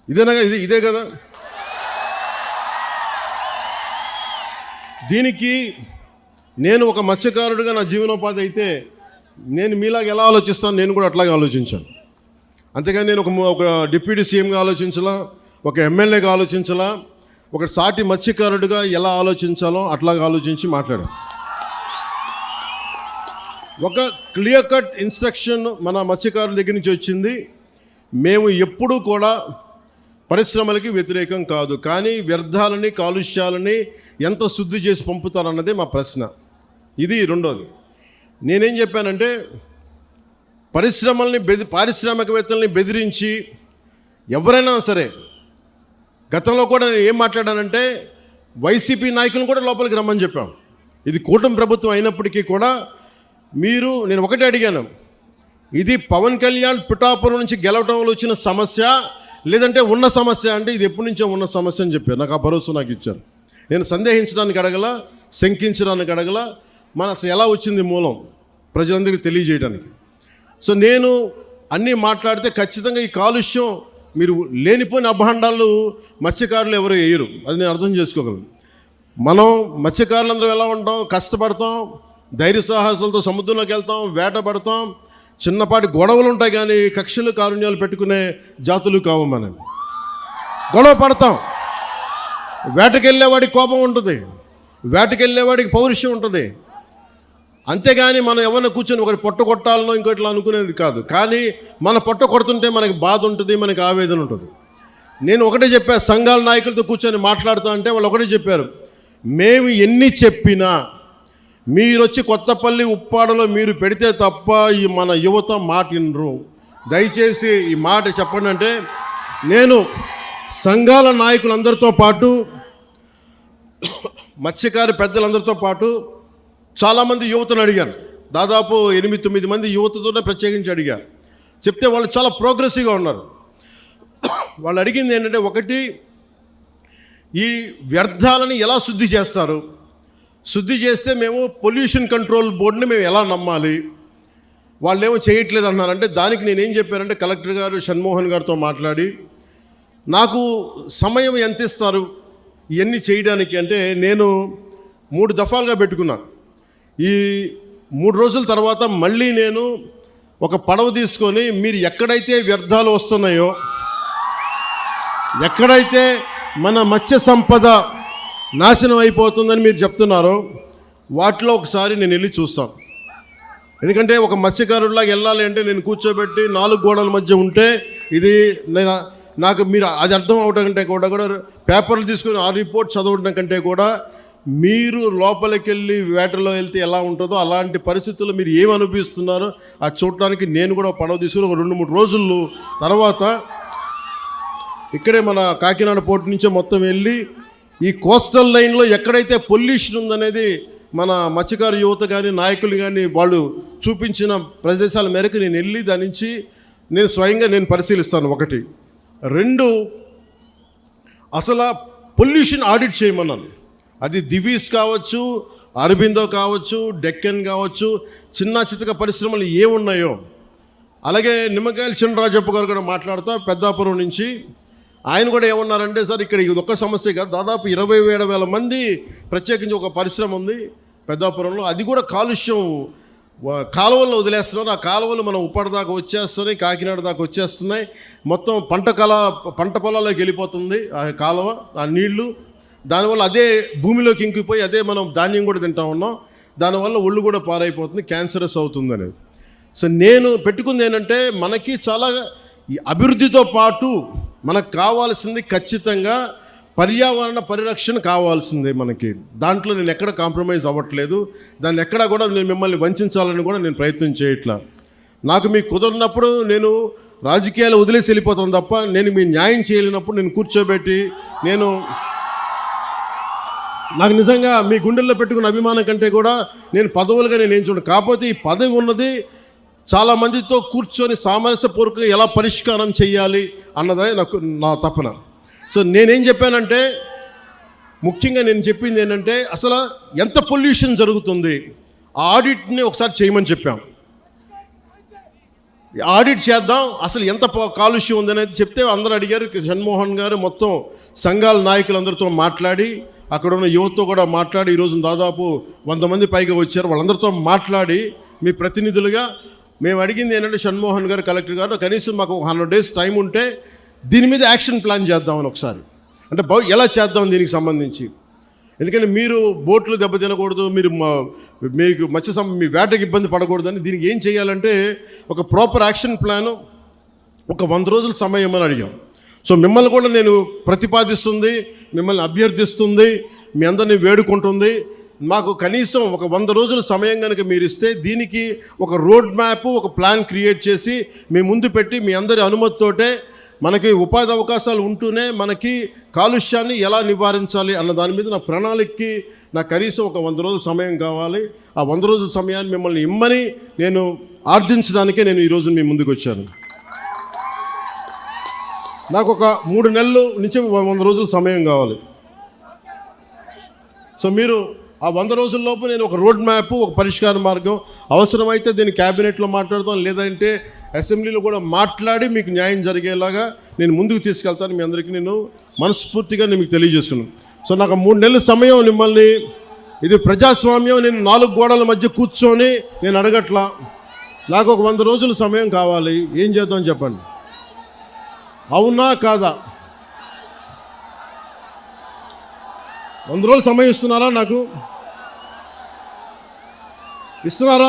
ఇదే కదా. దీనికి నేను ఒక మత్స్యకారుడిగా నా జీవనోపాధి అయితే నేను మీలాగా ఎలా ఆలోచిస్తాను, నేను కూడా అట్లాగే ఆలోచించాను. అంతేగాని నేను ఒక డిప్యూటీ సీఎంగా ఆలోచించాలా, ఒక ఎమ్మెల్యేగా ఆలోచించాలా, ఒక సాటి మత్స్యకారుడిగా ఎలా ఆలోచించాలో అట్లాగా ఆలోచించి మాట్లాడాను. ఒక క్లియర్ కట్ ఇన్స్ట్రక్షన్ మన మత్స్యకారుల దగ్గర నుంచి వచ్చింది. మేము ఎప్పుడూ కూడా పరిశ్రమలకి వ్యతిరేకం కాదు, కానీ వ్యర్థాలని కాలుష్యాలని ఎంత శుద్ధి చేసి పంపుతారన్నదే మా ప్రశ్న. ఇది రెండోది. నేనేం చెప్పానంటే పారిశ్రామికవేత్తల్ని బెదిరించి ఎవరైనా సరే, గతంలో కూడా నేను ఏం మాట్లాడానంటే వైసీపీ నాయకులను కూడా లోపలికి రమ్మని చెప్పాం. ఇది కూటమి ప్రభుత్వం అయినప్పటికీ కూడా నేను ఒకటే అడిగాను, ఇది పవన్ కళ్యాణ్ పిఠాపురం నుంచి గెలవడంలో వచ్చిన సమస్య లేదంటే ఉన్న సమస్య అంటే ఇది ఎప్పటి నుంచో ఉన్న సమస్య అని చెప్పారు. నాకు ఆ భరోసా నాకు ఇచ్చారు. నేను సందేహించడానికి అడగల, శంకించడానికి అడగల, అసలు ఎలా వచ్చింది మూలం ప్రజలందరికీ తెలియజేయడానికి. సో నేను అన్నీ మాట్లాడితే ఖచ్చితంగా ఈ కాలుష్యం మీరు లేనిపోయిన అభాండాలు మత్స్యకారులు ఎవరు వేయరు, అది నేను అర్థం చేసుకోగలను. మనం మత్స్యకారులందరూ ఎలా ఉంటాం, కష్టపడతాం, ధైర్య సాహసాలతో సముద్రంలోకి వెళ్తాం, వేటపడతాం, చిన్నపాటి గొడవలు ఉంటాయి, కానీ కక్షలు కారుణ్యాలు పెట్టుకునే జాతులు కావు. మనం గొడవ పడతాం, వేటకెళ్ళేవాడికి కోపం ఉంటుంది, వేటకెళ్ళేవాడికి పౌరుషం ఉంటుంది. అంతేగాని మనం ఎవరిని కూర్చొని ఒకటి పొట్ట కొట్టాలనో ఇంకోట్లా అనుకునేది కాదు. కానీ మన పొట్ట కొడుతుంటే మనకి బాధ ఉంటుంది, మనకి ఆవేదన ఉంటుంది. నేను ఒకటే చెప్పాను, సంఘాల నాయకులతో కూర్చొని మాట్లాడుతూ అంటే వాళ్ళు ఒకటే చెప్పారు, మేము ఎన్ని చెప్పినా మీరు వచ్చి కొత్తపల్లి ఉప్పాడలో మీరు పెడితే తప్ప ఈ మన యువత మాట వినరు, దయచేసి ఈ మాట చెప్పండి అంటే నేను సంఘాల నాయకులందరితో పాటు మత్స్యకార పెద్దలందరితో పాటు చాలామంది యువతను అడిగాను. దాదాపు 8-9 మంది యువతతోనే ప్రత్యేకించి అడిగారు. చెప్తే వాళ్ళు చాలా ప్రోగ్రెసివ్గా ఉన్నారు. వాళ్ళు అడిగింది ఏంటంటే, ఒకటి, ఈ వ్యర్థాలని ఎలా శుద్ధి చేస్తారు, శుద్ధి చేస్తే మేము పొల్యూషన్ కంట్రోల్ బోర్డుని మేము ఎలా నమ్మాలి, వాళ్ళు ఏమో చేయట్లేదు అన్నారంటే దానికి నేనేం చెప్పానంటే కలెక్టర్ గారు షణ్మోహన్ గారితో మాట్లాడి నాకు సమయం ఎంత ఇస్తారు ఇవన్నీ చేయడానికి అంటే నేను 3 దఫాలుగా పెట్టుకున్నా. ఈ 3 రోజుల తర్వాత మళ్ళీ నేను ఒక పడవ తీసుకొని మీరు ఎక్కడైతే వ్యర్థాలు వస్తున్నాయో, ఎక్కడైతే మన మత్స్య సంపద నాశనం అయిపోతుందని మీరు చెప్తున్నారో వాటిలో ఒకసారి నేను వెళ్ళి చూస్తాను. ఎందుకంటే ఒక మత్స్యకారుడిలాగా వెళ్ళాలి అంటే నేను కూర్చోబెట్టి 4 గోడల మధ్య ఉంటే ఇది నాకు మీరు అది అర్థం అవడం కంటే కూడా పేపర్లు తీసుకొని ఆ రిపోర్ట్ చదవడం కంటే కూడా మీరు లోపలికి వెళ్ళి వేటలో వెళ్తే ఎలా ఉంటుందో అలాంటి పరిస్థితుల్లో మీరు ఏమి అనుభవిస్తున్నారో అది చూడటానికి నేను కూడా పడవ తీసుకుని ఒక 2-3 రోజులు తర్వాత ఇక్కడే మన కాకినాడ పోర్టు నుంచే మొత్తం వెళ్ళి ఈ కోస్టల్ లైన్లో ఎక్కడైతే పొల్యూషన్ ఉందనేది మన మత్స్యకారు యువత కానీ నాయకులు కానీ వాళ్ళు చూపించిన ప్రదేశాల మేరకు నేను వెళ్ళి దాని నుంచి నేను స్వయంగా నేను పరిశీలిస్తాను. 1, 2 అసలు పొల్యూషన్ ఆడిట్ చేయమన్నాను. అది దివీస్ కావచ్చు, అరబిందో కావచ్చు, డెక్కన్ కావచ్చు, చిన్న చితక పరిశ్రమలు ఏమున్నాయో. అలాగే నిమ్మకాయల చినరాజప్ప గారు కూడా మాట్లాడుతూ పెద్దాపురం నుంచి ఆయన కూడా ఏమన్నారంటే, సార్ ఇక్కడ ఇది ఒక్క సమస్య కాదు, దాదాపు 27,000 మంది ప్రత్యేకించి ఒక పరిశ్రమ ఉంది పెద్దాపురంలో, అది కూడా కాలుష్యం కాలువల్లో వదిలేస్తున్నారు. ఆ కాలువలు మనం ఉప్పాడ దాకా వచ్చేస్తున్నాయి, కాకినాడ దాకా వచ్చేస్తున్నాయి, మొత్తం పంట పొలాల్లోకి వెళ్ళిపోతుంది ఆ కాలువ, ఆ నీళ్లు. దానివల్ల అదే భూమిలోకి ఇంకిపోయి అదే మనం ధాన్యం కూడా తింటా ఉన్నాం, దానివల్ల ఒళ్ళు కూడా పారైపోతుంది, క్యాన్సరస్ అవుతుంది అనేది. సో నేను పెట్టుకుంది ఏంటంటే, మనకి చాలా ఈ అభివృద్ధితో పాటు మనకు కావాల్సింది ఖచ్చితంగా పర్యావరణ పరిరక్షణ కావాల్సిందే మనకి. దాంట్లో నేను ఎక్కడ కాంప్రమైజ్ అవ్వట్లేదు, దాన్ని ఎక్కడా కూడా నేను మిమ్మల్ని వంచాలని కూడా నేను ప్రయత్నం చేయట్లా. నాకు మీకు కుదరినప్పుడు నేను రాజకీయాలు వదిలేసి వెళ్ళిపోతాను తప్ప నేను మీ న్యాయం చేయలేనప్పుడు నేను కూర్చోబెట్టి నాకు నిజంగా మీ గుండెల్లో పెట్టుకున్న అభిమానం కంటే కూడా నేను పదవులుగా నేను ఏం చూడను. కాకపోతే ఈ పదవి ఉన్నది చాలామందితో కూర్చొని సామరస్యపూర్వకంగా ఎలా పరిష్కారం చేయాలి అన్నదే నా తపన. సో నేనేం చెప్పానంటే, ముఖ్యంగా నేను చెప్పింది ఏంటంటే, అసలు ఎంత పొల్యూషన్ జరుగుతుంది ఆ ఆడిట్ని ఒకసారి చేయమని చెప్పాం. ఆడిట్ చేద్దాం, అసలు ఎంత కాలుష్యం ఉందనేది చెప్తే అందరూ అడిగారు. షణ్మోహన్ గారు మొత్తం సంఘాల నాయకులందరితో మాట్లాడి, అక్కడ ఉన్న యువతతో కూడా మాట్లాడి, ఈరోజు దాదాపు 100 మంది పైగా వచ్చారు. వాళ్ళందరితో మాట్లాడి మీ ప్రతినిధులుగా మేము అడిగింది ఏంటంటే, షణ్మోహన్ గారు, కలెక్టర్ గారు, కనీసం మాకు 100 days టైం ఉంటే దీని మీద యాక్షన్ ప్లాన్ చేద్దామని ఒకసారి, అంటే ఎలా చేద్దాం దీనికి సంబంధించి. ఎందుకంటే మీరు బోట్లు దెబ్బతినకూడదు, మీకు మీ వేటకి ఇబ్బంది పడకూడదని దీనికి ఏం చేయాలంటే ఒక ప్రాపర్ యాక్షన్ ప్లాను, ఒక 100 రోజుల సమయం అని అడిగాం. సో మిమ్మల్ని కూడా నేను ప్రతిపాదిస్తుంది, మిమ్మల్ని అభ్యర్థిస్తుంది, మీ అందరినీ వేడుకుంటుంది. మాకు కనీసం ఒక 100 రోజుల సమయం కనుక మీరు ఇస్తే దీనికి ఒక రోడ్ మ్యాప్, ఒక ప్లాన్ క్రియేట్ చేసి మీ ముందు పెట్టి, మీ అందరి అనుమతితోటే మనకి ఉపాధి అవకాశాలు ఉంటూనే మనకి కాలుష్యాన్ని ఎలా నివారించాలి అన్న దాని మీద నా ప్రణాళికకి నాకు కనీసం ఒక 100 రోజుల సమయం కావాలి. ఆ 100 రోజుల సమయాన్ని మిమ్మల్ని ఇమ్మని నేను ఆర్థించడానికే నేను ఈరోజు మీ ముందుకు వచ్చాను. నాకు ఒక 3 నెలల నుంచి 100 రోజుల సమయం కావాలి. సో మీరు ఆ 100 రోజుల్లోపు నేను ఒక రోడ్ మ్యాప్, ఒక పరిష్కార మార్గం, అవసరమైతే దీన్ని క్యాబినెట్లో మాట్లాడతాం, లేదంటే అసెంబ్లీలో కూడా మాట్లాడి మీకు న్యాయం జరిగేలాగా నేను ముందుకు తీసుకెళ్తాను. మీ అందరికీ నేను మనస్ఫూర్తిగా మీకు తెలియజేస్తున్నాను. సో నాకు 3 నెలల సమయం మిమ్మల్ని, ఇది ప్రజాస్వామ్యం, నేను 4 గోడల మధ్య కూర్చొని నేను అడగట్లా. నాకు ఒక 100 రోజుల సమయం కావాలి. ఏం చేద్దాం చెప్పండి, అవునా కాదా? 100 రోజులు సమయం ఇస్తున్నారా? నాకు ఇస్తున్నారా?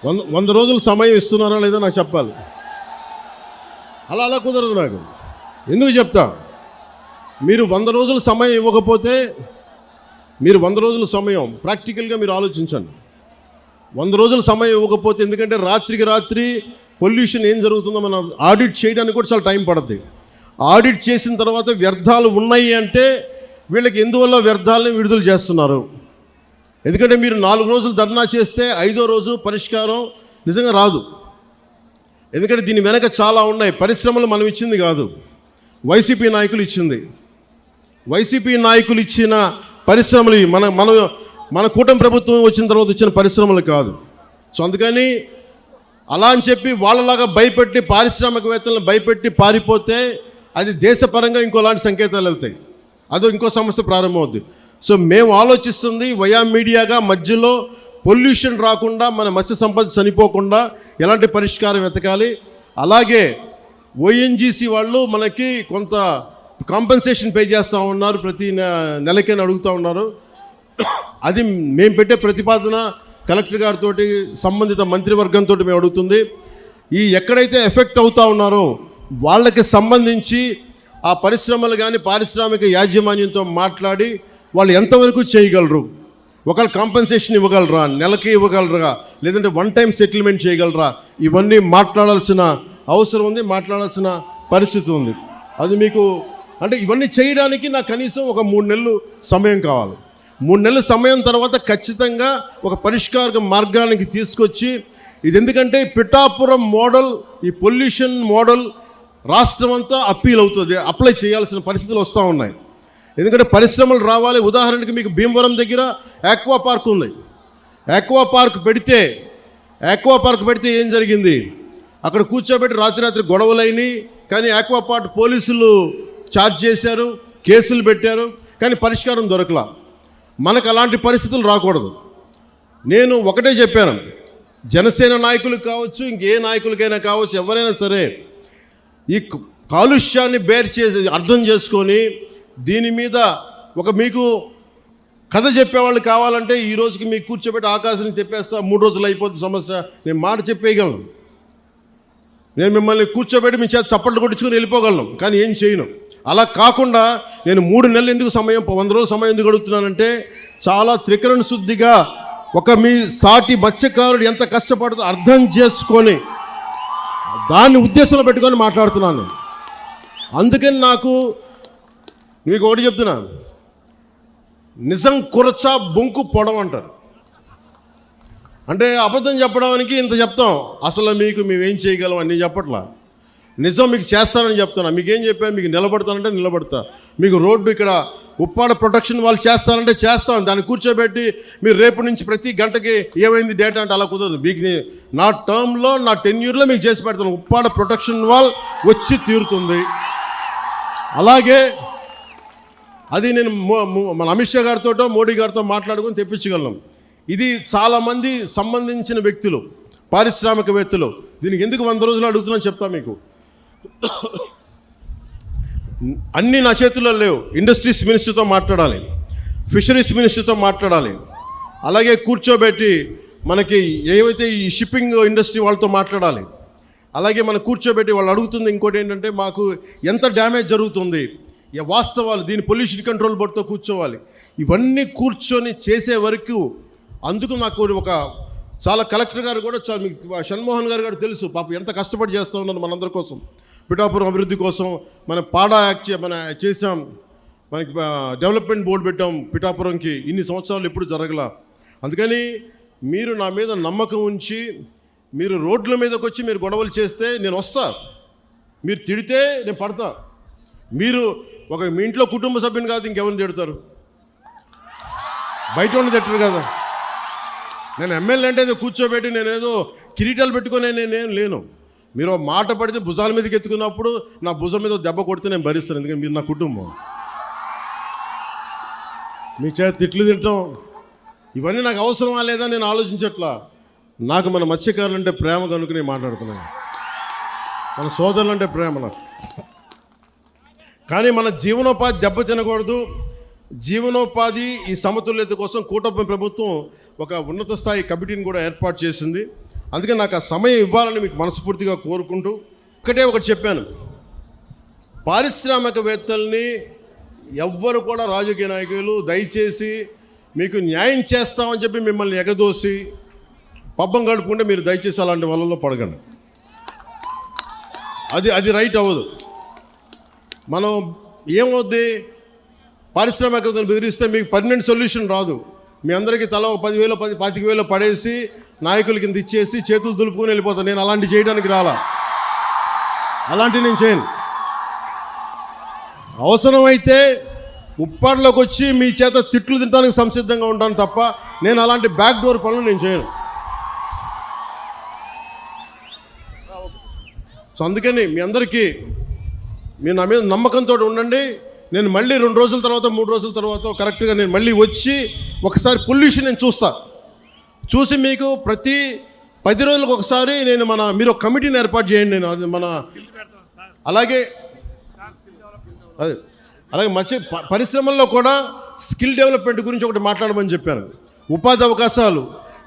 100 రోజులు సమయం ఇస్తున్నారా లేదా నాకు చెప్పాలి. అలా కుదరదు నాకు. ఎందుకు చెప్తా, మీరు 100 రోజుల సమయం ఇవ్వకపోతే, మీరు 100 రోజుల సమయం ప్రాక్టికల్గా మీరు ఆలోచించండి. 100 రోజుల సమయం ఇవ్వకపోతే, ఎందుకంటే రాత్రికి రాత్రి పొల్యూషన్ ఏం జరుగుతుందో మనం ఆడిట్ చేయడానికి కూడా చాలా టైం పడుతుంది. ఆడిట్ చేసిన తర్వాత వ్యర్థాలు ఉన్నాయి అంటే వీళ్ళకి ఎందువల్ల వ్యర్థాలని విడుదల చేస్తున్నారు. ఎందుకంటే మీరు 4 రోజులు ధర్నా చేస్తే 5వ రోజు పరిష్కారం నిజంగా రాదు. ఎందుకంటే దీని వెనక చాలా ఉన్నాయి. పరిశ్రమలు మనం ఇచ్చింది కాదు, వైసీపీ నాయకులు ఇచ్చింది. వైసీపీ నాయకులు ఇచ్చిన పరిశ్రమలు మన కూటమి ప్రభుత్వం వచ్చిన తర్వాత ఇచ్చిన పరిశ్రమలు కాదు. సో అందుకని అలా అని చెప్పి వాళ్ళలాగా భయపెట్టి, పారిశ్రామికవేత్తలను భయపెట్టి పారిపోతే అది దేశపరంగా ఇంకోలాంటి సంకేతాలు వెళ్తాయి, అదో ఇంకో సమస్య ప్రారంభమవుద్ది. సో మేము ఆలోచిస్తుంది వయా మీడియాగా మధ్యలో పొల్యూషన్ రాకుండా, మన మత్స్య సంపద చనిపోకుండా ఎలాంటి పరిష్కారం వెతకాలి. అలాగే ఓఎన్జీసీ వాళ్ళు మనకి కొంత కాంపెన్సేషన్ పే చేస్తూ ఉన్నారు, ప్రతి నెలకైనా అడుగుతూ ఉన్నారు. అది మేము పెట్టే ప్రతిపాదన కలెక్టర్ గారితో, సంబంధిత మంత్రివర్గంతో మేము అడుగుతుంది. ఎక్కడైతే ఎఫెక్ట్ అవుతూ ఉన్నారో వాళ్ళకి సంబంధించి ఆ పరిశ్రమలు కానీ పారిశ్రామిక యాజమాన్యంతో మాట్లాడి వాళ్ళు ఎంతవరకు చేయగలరు, ఒకవేళ కాంపెన్సేషన్ ఇవ్వగలరా, నెలకి ఇవ్వగలరా, లేదంటే 1 time సెటిల్మెంట్ చేయగలరా, ఇవన్నీ మాట్లాడాల్సిన అవసరం ఉంది, మాట్లాడాల్సిన పరిస్థితి ఉంది. అది మీకు అంటే ఇవన్నీ చేయడానికి నాకు కనీసం ఒక 3 నెలలు సమయం కావాలి. 3 నెలల సమయం తర్వాత ఖచ్చితంగా ఒక పరిష్కార మార్గానికి తీసుకొచ్చి, ఇది ఎందుకంటే పిఠాపురం మోడల్, ఈ పొల్యూషన్ మోడల్ రాష్ట్రం అంతా అప్పీల్ అవుతుంది, అప్లై చేయాల్సిన పరిస్థితులు వస్తూ ఉన్నాయి. ఎందుకంటే పరిశ్రమలు రావాలి. ఉదాహరణకి మీకు భీమవరం దగ్గర ఆక్వా పార్క్ ఉంది. ఆక్వా పార్క్ పెడితే ఏం జరిగింది, అక్కడ కూర్చోబెట్టి రాత్రి గొడవలైనవి. కానీ ఆక్వా పార్క్ పోలీసులు ఛార్జ్ చేశారు, కేసులు పెట్టారు, కానీ పరిష్కారం దొరకలా. మనకు అలాంటి పరిస్థితులు రాకూడదు. నేను ఒకటే చెప్పాను, జనసేన నాయకులకు కావచ్చు, ఇంకే నాయకులకైనా కావచ్చు, ఎవరైనా సరే ఈ కాలుష్యాన్ని అర్థం చేసుకొని దీని మీద మీకు కథ చెప్పేవాళ్ళు కావాలంటే ఈ రోజుకి మీకు కూర్చోబెట్టి ఆకాశాన్ని తెప్పేస్తా, 3 రోజులు అయిపోతుంది సమస్య, నేను మాట చెప్పేయగలను. నేను మిమ్మల్ని కూర్చోబెట్టి మీ చేత చప్పట్లు కొట్టించుకొని వెళ్ళిపోగలను, కానీ ఏం చేయను. అలా కాకుండా నేను 3 నెలలు ఎందుకు సమయం, 100 రోజుల సమయం ఎందుకు అడుగుతున్నానంటే, చాలా త్రికరణ శుద్ధిగా మీ సాటి మత్స్యకారుడు ఎంత కష్టపడుతుందో అర్థం చేసుకొని దాన్ని ఉద్దేశంలో పెట్టుకొని మాట్లాడుతున్నాను. అందుకని మీకు ఒకటి చెప్తున్నాను, నిజం కురచ బొంకు పొడవు అంటారు. అంటే అబద్ధం చెప్పడానికి ఇంత చెప్తాం, అసలు మేమేం చేయగలం అని చెప్పట్లా. నిజం మీకు చేస్తానని చెప్తున్నా. మీకేం చెప్పా, మీకు నిలబడతానంటే నిలబడతా. మీకు రోడ్డు ఇక్కడ ఉప్పాడ ప్రొటెక్షన్ వాళ్ళు చేస్తారంటే చేస్తాం. దాన్ని కూర్చోబెట్టి మీరు రేపు నుంచి ప్రతి గంటకి ఏమైంది డేటా అంటే అలా కుదరదు. మీకు నా టర్మ్లో నా టెన్యూర్లో మీకు చేసి పెడతాను. ఉప్పాడ ప్రొటెక్షన్ వాల్ వచ్చి తీరుతుంది. అలాగే అది నేను మన అమిత్ షా గారితో మోడీ గారితో మాట్లాడుకొని తెప్పించగలను. ఇది చాలామంది సంబంధించిన వ్యక్తులు, పారిశ్రామికవేత్తలు. దీనికి ఎందుకు 100 రోజులు అడుగుతున్నాను చెప్తా మీకు. అన్నీ నా చేతుల్లో లేవు. ఇండస్ట్రీస్ మినిస్టర్తో మాట్లాడాలి, ఫిషరీస్ మినిస్టర్తో మాట్లాడాలి, అలాగే కూర్చోబెట్టి మనకి ఏవైతే ఈ షిప్పింగ్ ఇండస్ట్రీ వాళ్ళతో మాట్లాడాలి. అలాగే మనం కూర్చోబెట్టి వాళ్ళు అడుగుతుంది ఇంకోటి ఏంటంటే మాకు ఎంత డ్యామేజ్ జరుగుతుంది, వాస్తవాలు, దీని పొల్యూషన్ కంట్రోల్ బోర్డుతో కూర్చోవాలి. ఇవన్నీ కూర్చొని చేసే వరకు అందుకు నాకు ఒక చాలా కలెక్టర్ గారు కూడా మీకు షణ్మోహన్ గారు తెలుసు పాపం ఎంత కష్టపడి చేస్తూ ఉన్నారు మనందరి కోసం, పిఠాపురం అభివృద్ధి కోసం. మన పాడా యాక్ట్ మన చేసాం, మనకి డెవలప్మెంట్ బోర్డు పెట్టాం పిఠాపురంకి. ఇన్ని సంవత్సరాలు ఎప్పుడు జరగల. అందుకని మీరు నా మీద నమ్మకం ఉంచి మీరు రోడ్ల మీదకి వచ్చి మీరు గొడవలు చేస్తే నేను వస్తా, మీరు తిడితే నేను పడతా. మీరు మీ ఇంట్లో కుటుంబ సభ్యుని కాదు ఇంకెవరిని తిడతారు, బయట ఉన్న తిట్టరు కదా. నేను ఎమ్మెల్యే అంటే ఏదో కూర్చోబెట్టి నేనేదో కిరీటాలు పెట్టుకొని నేనేం లేను. మీరు మాట పడితే భుజాల మీదకి ఎత్తుకున్నప్పుడు నా భుజం మీద దెబ్బ కొడితే నేను భరిస్తాను, ఎందుకంటే మీరు నా కుటుంబం. మీ చేత తిట్లు తింటాం ఇవన్నీ నాకు అవసరమా లేదా నేను ఆలోచించట్లా. నాకు మన మత్స్యకారులు అంటే ప్రేమ కనుక నేను మాట్లాడుతున్నాను, మన సోదరులు అంటే ప్రేమ నాకు. కానీ మన జీవనోపాధి దెబ్బ తినకూడదు. జీవనోపాధి ఈ సమతుల్యత కోసం కూటమి ప్రభుత్వం ఒక ఉన్నత స్థాయి కమిటీని కూడా ఏర్పాటు చేసింది. అందుకని నాకు ఆ సమయం ఇవ్వాలని మీకు మనస్ఫూర్తిగా కోరుకుంటూ ఒకటి చెప్పాను, పారిశ్రామికవేత్తల్ని ఎవ్వరు కూడా రాజకీయ నాయకులు దయచేసి మీకు న్యాయం చేస్తామని చెప్పి మిమ్మల్ని ఎగదోసి పబ్బం గడుపుకుంటే మీరు దయచేసి అలాంటి వలలో పడగండి. అది రైట్ అవ్వదు. మనం ఏమవుద్ది, పారిశ్రామికవేత్తలు బెదిరిస్తే మీకు పర్మనెంట్ సొల్యూషన్ రాదు. మీ అందరికీ తల 10,000 25,000 పడేసి నాయకుల కింద ఇచ్చేసి చేతులు దులుపుకొని వెళ్ళిపోతాను. నేను అలాంటి చేయడానికి రాలా, అలాంటివి నేను చేయను. అవసరమైతే ఉప్పాడలోకి వచ్చి మీ చేత తిట్లు తినడానికి సంసిద్ధంగా ఉంటాను తప్ప నేను అలాంటి బ్యాక్ డోర్ పనులు నేను చేయను. సో అందుకని మీ అందరికీ మీరు నా మీద నమ్మకంతో ఉండండి. నేను మళ్ళీ 2 రోజుల తర్వాత 3 రోజుల తర్వాత కరెక్ట్గా నేను మళ్ళీ వచ్చి ఒకసారి పొల్యూషన్ నేను చూసి మీకు ప్రతి 10 రోజులకు ఒకసారి నేను మీరు ఒక కమిటీని ఏర్పాటు చేయండి. నేను అది అలాగే మత్స్య పరిశ్రమల్లో కూడా స్కిల్ డెవలప్మెంట్ గురించి ఒకటి మాట్లాడమని చెప్పాను. ఉపాధి అవకాశాలు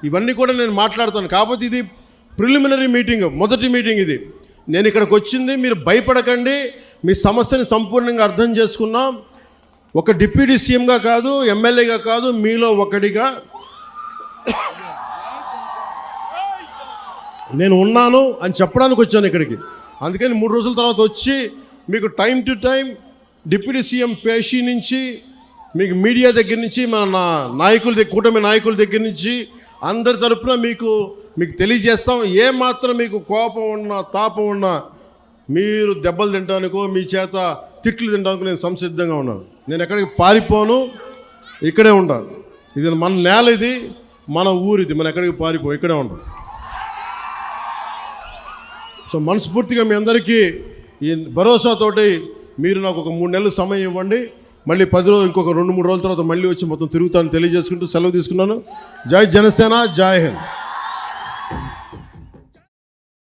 ఇవన్నీ కూడా నేను మాట్లాడతాను. కాకపోతే ఇది ప్రిలిమినరీ మీటింగ్, మొదటి మీటింగ్ ఇది. నేను ఇక్కడికి వచ్చింది మీరు భయపడకండి, మీ సమస్యని సంపూర్ణంగా అర్థం చేసుకున్నాం. ఒక డిప్యూటీ సీఎంగా కాదు, ఎమ్మెల్యేగా కాదు, మీలో ఒకటిగా నేను ఉన్నాను అని చెప్పడానికి వచ్చాను ఇక్కడికి. అందుకని 3 రోజుల తర్వాత వచ్చి మీకు time to time deputy CM పేషీ నుంచి మీకు మీడియా దగ్గర నుంచి మన కూటమి నాయకుల దగ్గర నుంచి అందరి తరపున మీకు తెలియజేస్తాం. ఏమాత్రం మీకు కోపం ఉన్నా తాపం ఉన్నా మీరు దెబ్బలు తినడానికో మీ చేత తిట్లు తినడానికో నేను సంసిద్ధంగా ఉన్నాను. నేను ఎక్కడికి పారిపోను, ఇక్కడే ఉంటాను. ఇది మన నేల, ఇది మన ఊరిది, మనం ఎక్కడికి ఇక్కడే ఉంటాం. సో మనస్ఫూర్తిగా మీ అందరికీ ఈ భరోసాతోటి మీరు నాకు ఒక 3 నెలలు సమయం ఇవ్వండి. మళ్ళీ 10 రోజులు ఇంకొక 2-3 రోజుల తర్వాత మళ్ళీ వచ్చి మొత్తం తిరుగుతాను తెలియజేసుకుంటూ సెలవు తీసుకున్నాను. జై జనసేన, జై హింద్.